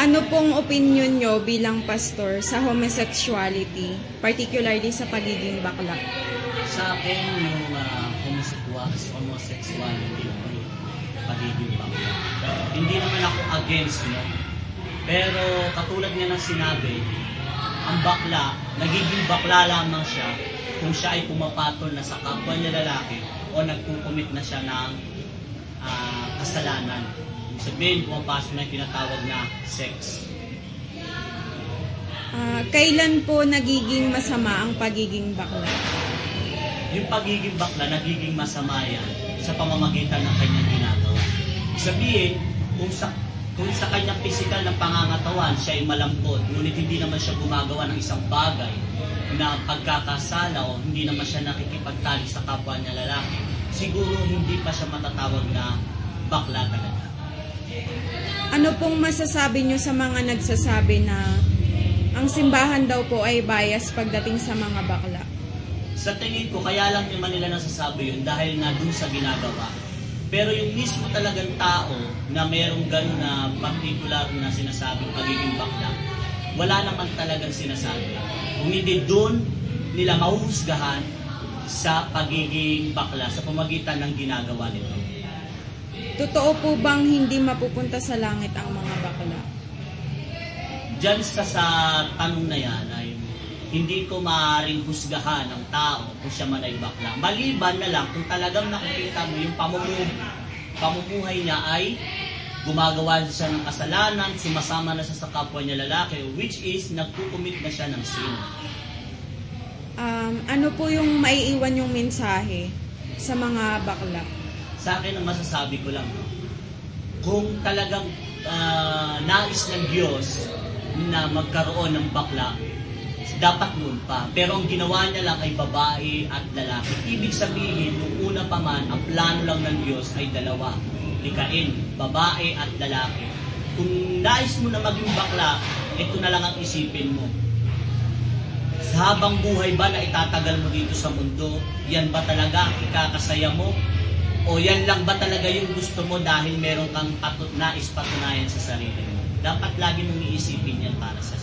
Ano pong opinion nyo bilang pastor sa homosexuality, particularly sa pagiging bakla? Sa akin, yung homosexuality o pagiging bakla, hindi naman ako against, no? Pero katulad nga ng sinabi, ang bakla, nagiging bakla lamang siya kung siya ay pumapatol na sa kapwa niya lalaki o nagkukumit na siya ng kasalanan. Ibig sabihin, pumapasok na yung tinatawag na sex. Kailan po nagiging masama ang pagiging bakla? Yung pagiging bakla, nagiging masama yan sa pamamagitan ng kanyang ginagawa. Ibig sabihin, kung sa kanyang pisikal na pangangatawan, siya ay malambot, ngunit hindi naman siya gumagawa ng isang bagay na pagkakasala o hindi naman siya nakikipagtali sa kapwa niya lalaki, siguro hindi pa siya matatawag na bakla talaga. Ano pong masasabi nyo sa mga nagsasabi na ang simbahan daw po ay bias pagdating sa mga bakla? Sa tingin ko, kaya lang naman nila nasasabi yun dahil na dun sa ginagawa. Pero yung mismo talagang tao na mayroong gano'n na particular na sinasabing pagiging bakla, wala naman talagang sinasabi. Kung hindi doon nila mahuhusgahan sa pagiging bakla sa pamagitan ng ginagawa nito. Totoo po bang hindi mapupunta sa langit ang mga bakla? Diyan sa tanong na yan ay hindi ko maaaring husgahan ng tao kung siya man ay bakla. Maliban na lang kung talagang nakikita mo yung pamumuhay niya ay gumagawa siya ng kasalanan, sumasama na siya sa kapwa niya lalaki, which is nagkukumit na siya ng sin. Ano po yung maiiwan yung mensahe sa mga bakla? Sa akin ang masasabi ko lang, kung talagang nais ng Diyos na magkaroon ng bakla, dapat noon pa. Pero ang ginawa niya lang ay babae at lalaki. Ibig sabihin, nung una pa man, ang plano lang ng Diyos ay dalawa. Likain, babae at lalaki. Kung nais mo na maging bakla, ito na lang ang isipin mo. Sa habang buhay ba na itatagal mo dito sa mundo, yan ba talaga ang ikakasaya mo? O yan lang ba talaga yung gusto mo dahil meron kang nais patunayan sa sarili mo? Dapat lagi mong iisipin yan para sa